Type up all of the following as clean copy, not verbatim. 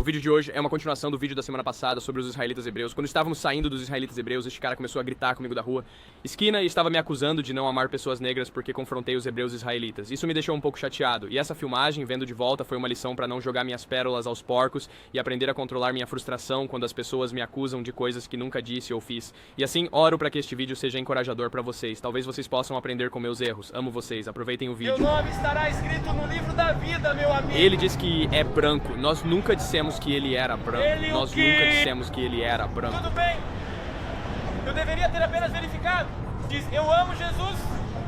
O vídeo de hoje é uma continuação do vídeo da semana passada sobre os israelitas hebreus. Quando estávamos saindo dos israelitas hebreus, este cara começou a gritar comigo da rua esquina e estava me acusando de não amar pessoas negras porque confrontei os hebreus israelitas. Isso me deixou um pouco chateado. E essa filmagem, vendo de volta, foi uma lição para não jogar minhas pérolas aos porcos e aprender a controlar minha frustração quando as pessoas me acusam de coisas que nunca disse ou fiz. E assim, oro para que este vídeo seja encorajador para vocês. Talvez vocês possam aprender com meus erros. Amo vocês. Aproveitem o vídeo. Meu nome estará escrito no livro da vida, meu amigo. Ele diz que é branco. Nós nunca dissemos que ele era branco. Nós nunca dissemos que ele era branco. Tudo bem. Eu deveria ter apenas verificado. Diz, eu amo Jesus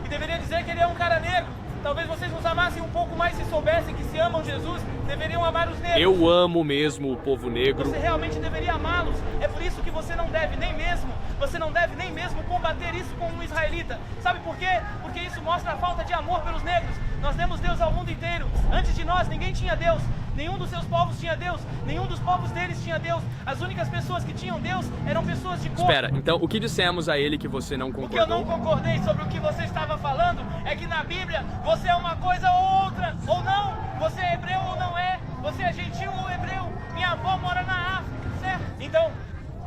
e deveria dizer que ele é um cara negro. Talvez vocês nos amassem um pouco mais se soubessem que se amam Jesus, deveriam amar os negros. Eu amo mesmo o povo negro. Você realmente deveria amá-los. É por isso que você não deve nem mesmo combater isso com um israelita. Sabe por quê? Porque isso mostra a falta de amor pelos negros. Nós demos Deus ao mundo inteiro. Antes de nós, ninguém tinha Deus. Nenhum dos seus povos tinha Deus. Nenhum dos povos deles tinha Deus. As únicas pessoas que tinham Deus eram pessoas de cor. Espera, então o que dissemos a ele que você não concordou? O que eu não concordei sobre o que você estava falando é que na Bíblia você é uma coisa ou outra, ou não. Você é hebreu ou não é. Você é gentil ou hebreu. Minha avó mora na África, certo? Então,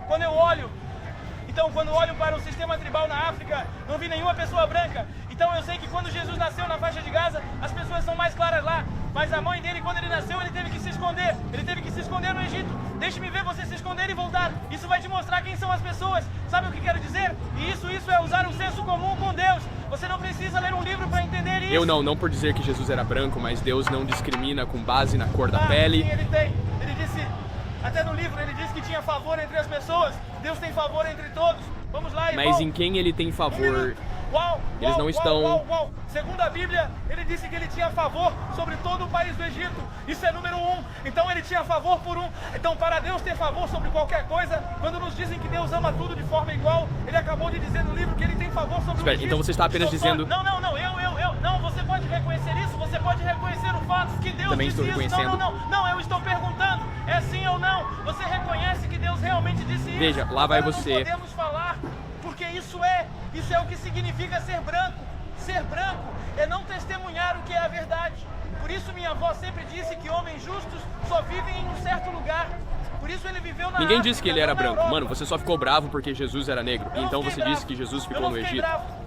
quando eu olho para o sistema tribal na África, não vi nenhuma pessoa branca. Então eu sei que quando Jesus nasceu na faixa de Gaza, as pessoas são mais claras lá. Mas a mãe dele, quando ele nasceu, ele teve que se esconder. Ele teve que se esconder no Egito. Deixe-me ver você se esconder e voltar. Isso vai te mostrar quem são as pessoas. Sabe o que quero dizer? E isso é usar o senso comum com Deus. Você não precisa ler um livro para entender isso. Eu não por dizer que Jesus era branco, mas Deus não discrimina com base na cor da pele. Sim, ele tem. Ele disse, até no livro, ele disse que tinha favor entre as pessoas. Deus tem favor entre todos. Vamos lá, irmão. Mas em quem ele tem favor? Eles não estão... Segundo a Bíblia, ele disse que ele tinha favor sobre todo o país do Egito. Isso é número 1. Então ele tinha favor por um. Então para Deus ter favor sobre qualquer coisa, quando nos dizem que Deus ama tudo de forma igual, ele acabou de dizer no livro que ele tem favor sobre o Egito. Então você está apenas dizendo... Não, não, você pode reconhecer isso, você pode reconhecer o fato que Deus Também disse estou isso. reconhecendo. Não, eu estou perguntando, é sim ou não? Você reconhece que Deus realmente disse isso? Veja, lá vai você. Não podemos falar, porque isso é o que significa ser branco. Ser branco é não testemunhar o que é a verdade. Por isso minha avó sempre disse que homens justos só vivem em um certo lugar. Por isso ele viveu na Ninguém África, disse que ele era branco. Europa. Mano, você só ficou bravo porque Jesus era negro. Eu Então não você fiquei disse bravo. que Jesus Eu ficou não no fiquei Egito. bravo.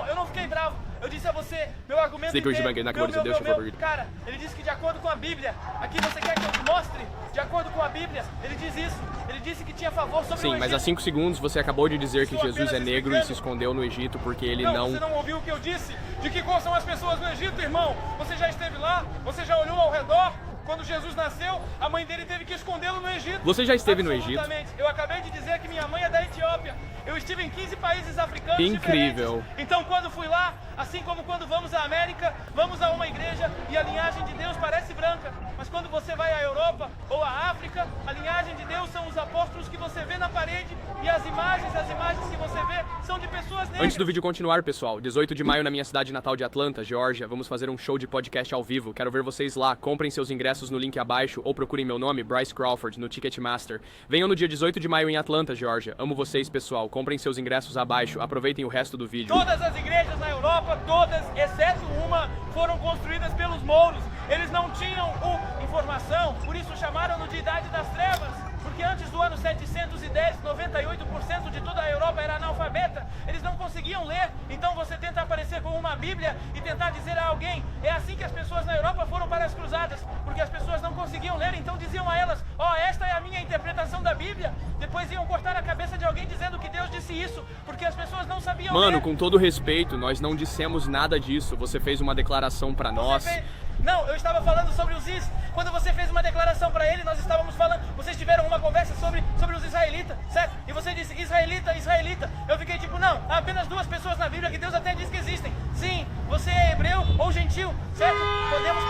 Eu não fiquei bravo. Eu disse a você, meu argumento Sei que hoje inteiro, vai na glória de Deus, cara, ele disse que de acordo com a Bíblia, aqui você quer que eu te mostre? De acordo com a Bíblia, ele diz isso. Ele disse que tinha favor sobre o Sim, Egito. mas há 5 segundos você acabou de dizer que Estou Jesus é apenas negro e explicando. se escondeu no Egito porque ele Você não... não ouviu o que eu disse? De que cor são as pessoas no Egito, irmão? Você já esteve lá? Você já olhou ao redor? Quando Jesus nasceu, a mãe dele teve que escondê-lo no Egito. Você já esteve no Egito? Absolutamente. Eu acabei de dizer que minha mãe é da Etiópia. Eu estive em 15 países africanos Incrível. diferentes. Então, quando fui lá, assim como quando vamos à América, vamos a uma igreja e a linhagem de Deus parece branca. Mas quando você vai à Europa ou à África, a linhagem de Deus são os apóstolos que você vê na parede e as imagens que você vê são de pessoas negras. Antes do vídeo continuar, pessoal, 18 de maio na minha cidade natal de Atlanta, Geórgia, vamos fazer um show de podcast ao vivo. Quero ver vocês lá. Comprem seus ingressos no link abaixo ou procurem meu nome, Bryce Crawford, no Ticketmaster. Venham no dia 18 de maio em Atlanta, Geórgia. Amo vocês, pessoal. Comprem seus ingressos abaixo. Aproveitem o resto do vídeo. Todas as igrejas na Europa, todas, exceto uma, foram construídas pelos mouros. Eles não tinham informação, por isso chamaram-no de Idade das Trevas. Porque antes do ano 710, 98% de toda a Europa era analfabeta. Eles não conseguiam ler. Então você tenta aparecer com uma Bíblia e tentar dizer a alguém. É assim que as pessoas na Europa foram para as cruzadas. Porque as pessoas não conseguiam ler, então diziam a elas: esta é a minha interpretação da Bíblia. Depois iam cortar a cabeça de alguém dizendo que Deus disse isso. Porque as pessoas não sabiam ler. Mano, com todo respeito, nós não dissemos nada disso. Você fez uma declaração pra nós. Não, eu estava falando sobre os is. Quando você fez uma declaração para ele, nós estávamos falando. Vocês tiveram uma conversa sobre os israelitas, certo? E você disse israelita, israelita. Eu fiquei tipo, não, há apenas 2 pessoas na Bíblia que Deus até diz que existem. Sim, você é hebreu ou gentil, certo?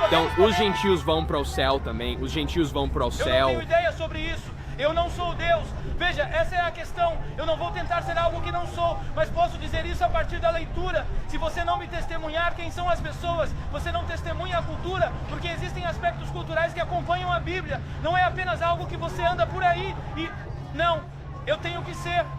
Então, os gentios vão para o céu também. Os gentios vão para o Eu céu. não tenho ideia sobre isso. Eu não sou Deus. Veja, essa é a questão. Eu não vou tentar ser algo que não sou, mas posso dizer isso a partir da leitura. Se você não me testemunhar quem são as pessoas, você não testemunha a cultura, porque existem aspectos culturais que acompanham a Bíblia. Não é apenas algo que você anda por aí e... Não, eu tenho que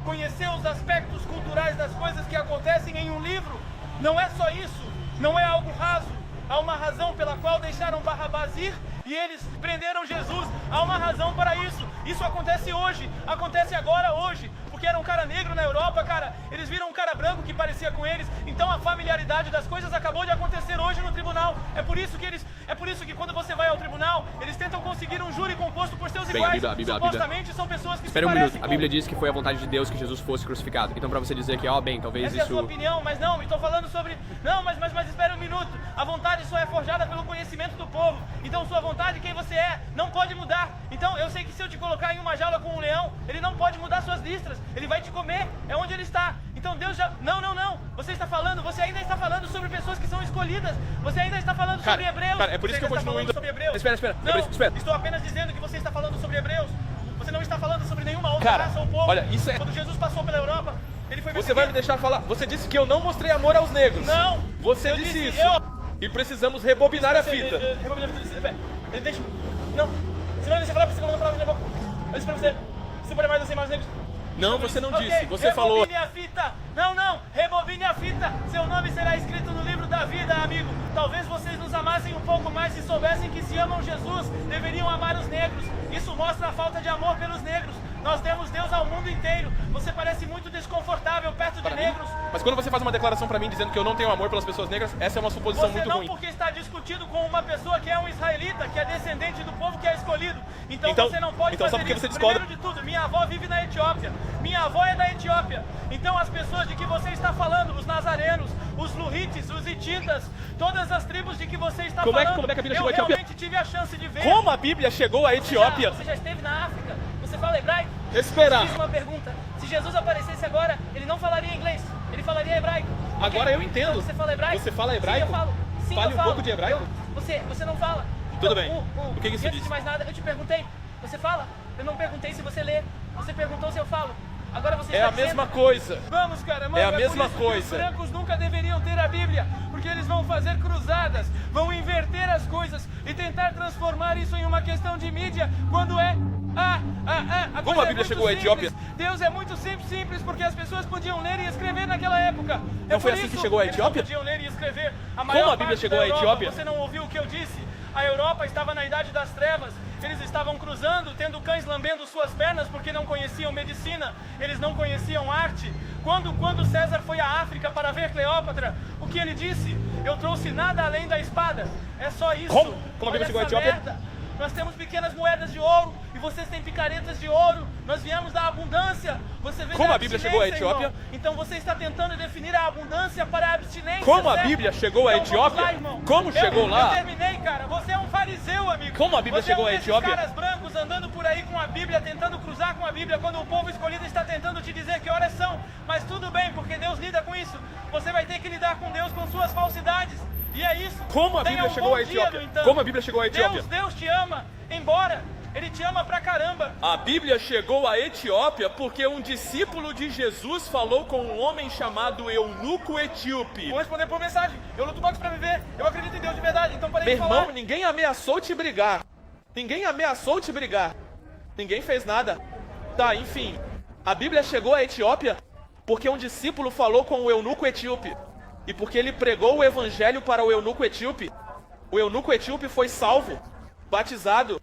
conhecer os aspectos culturais das coisas que acontecem em um livro. Não é só isso, não é algo raso. Há uma razão pela qual deixaram Barrabás ir e eles prenderam Jesus. Há uma razão para isso. Isso acontece hoje, acontece agora, hoje. Porque era um cara negro na Europa, cara. Eles viram um cara branco que parecia com eles. Então a familiaridade das coisas acabou de acontecer hoje no tribunal. É por isso que quando você vai ao tribunal, eles tentam conseguir um júri composto por seus iguais. Supostamente são pessoas que Espera se um parecem minuto. com... A Bíblia diz que foi a vontade de Deus que Jesus fosse crucificado. Então pra você dizer que, bem, talvez Essa é a sua isso... opinião, mas não, estou falando sobre... Não, mas espera um minuto. A vontade só é forjada pelo conhecimento do povo. Então sua vontade, quem você é, não pode mudar. Então eu sei que se eu te colocar em uma jaula com um leão, ele não pode mudar suas listras. Ele vai te comer, é onde ele está. Então Deus já... Não. Você ainda está falando sobre pessoas que são escolhidas. Você ainda está falando sobre hebreus. Cara, é por isso que eu continuo indo... Espera. Não, estou apenas dizendo que você está falando sobre hebreus. Você não está falando sobre nenhuma outra raça ou povo. Olha, isso é... Quando Jesus passou pela Europa, ele foi... Você vai me deixar falar? Você disse que eu não mostrei amor aos negros. Não! Você Eu disse isso. eu- E precisamos rebobinar a fita. Rebobina a fita. Ele deixa... Não. Se não deixa falar, você não fala na boca. Eu disse pra você. Você pode mais assim, mais negros? Não, você não Ok, disse. Você falou... Rebobine a fita. Não. Rebobine a fita. Seu nome será escrito no livro da vida, amigo. Talvez vocês nos amassem um pouco mais se soubessem que se amam Jesus, deveriam amar os negros. Isso mostra a falta de amor pelos negros. Nós temos Deus ao mundo inteiro. Você parece muito desconfortável perto de negros. Mas quando você faz uma declaração pra mim dizendo que eu não tenho amor pelas pessoas negras, essa é uma suposição Você muito não ruim. porque está discutindo com uma pessoa que é um israelita, que é descendente do povo que é escolhido. Então você não pode então só fazer porque isso. você discorda- Primeiro de tudo, minha avó vive na Etiópia. Minha avó é da Etiópia. Então as pessoas de que você está falando, os nazarenos, os luhites, os hititas, todas as tribos de que você está Como é falando, que a Bíblia chegou eu à Etiópia? realmente tive a chance de ver. Como a Bíblia chegou à Etiópia? Você já esteve na África? Você fala hebraico? Esperar. Fiz uma pergunta. Se Jesus aparecesse agora, ele não falaria inglês, ele falaria hebraico. Agora eu entendo. Você fala hebraico? Você fala hebraico? Sim, eu falo. Sim, Fale eu um falo. pouco de hebraico? Você não fala. Tudo bem. O que isso antes diz? de mais nada, eu te perguntei. Você fala? Eu não perguntei se você lê. Você perguntou se eu falo. Agora você É está a mesma dizendo... coisa. Vamos, cara, É a por mesma isso que coisa. os brancos nunca deveriam ter a Bíblia, porque eles vão fazer cruzadas, vão inverter as coisas e tentar transformar isso em uma questão de mídia, quando é... Como a Bíblia chegou à Etiópia? Deus é muito simples, porque as pessoas podiam ler e escrever naquela época. Não foi assim que chegou à Etiópia? Eles não podiam ler e escrever. Como a Bíblia chegou à Etiópia? Você não ouviu o que eu disse? A Europa estava na Idade das Trevas. Eles estavam cruzando, tendo cães lambendo suas pernas porque não conheciam medicina, eles não conheciam arte. Quando César foi à África para ver Cleópatra, o que ele disse? Eu trouxe nada além da espada. É só isso. Como a Bíblia Olha chegou à essa Etiópia? merda. Nós temos pequenas moedas de ouro e vocês têm picaretas de ouro. Nós viemos da abundância. Você vê Como da a Bíblia chegou à abstinência, Etiópia? irmão. Então você está tentando definir a abundância para a abstinência. Como a certo? Bíblia chegou à Então vamos Etiópia? lá, irmão. Como chegou lá? Eu terminei, cara. Você é um fariseu, amigo. Como a Bíblia Você é chegou à desses Etiópia? caras brancos andando por aí com a Bíblia, tentando cruzar com a Bíblia, quando o povo escolhido está tentando te dizer que horas são. Mas tudo bem, porque Deus lida com isso. Você vai ter que lidar com Deus com suas falsidades. E é isso. Como a Tenha Bíblia um chegou bom à dia, Etiópia? no entanto. Como a Bíblia chegou à Etiópia? Deus te ama, embora Ele te ama pra caramba. A Bíblia chegou à Etiópia porque um discípulo de Jesus falou com um homem chamado Eunuco Etíope. Vou responder por mensagem. Eu luto boxe pra viver. Eu acredito em Deus de verdade, então parei Meu de falar. irmão, ninguém ameaçou te brigar. Ninguém ameaçou te brigar. Ninguém fez nada. Tá, enfim. A Bíblia chegou à Etiópia porque um discípulo falou com o eunuco etíope. E porque ele pregou o evangelho para o eunuco etíope. O eunuco etíope foi salvo, batizado.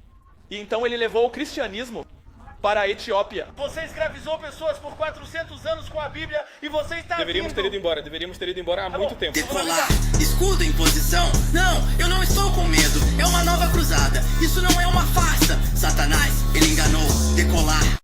E então ele levou o cristianismo para a Etiópia. Você escravizou pessoas por 400 anos com a Bíblia e você está Deveríamos ter ido embora há muito tempo. Decolar, escudo em posição. Não, eu não estou com medo. É uma nova cruzada. Isso não é uma farsa. Satanás, ele enganou. Decolar.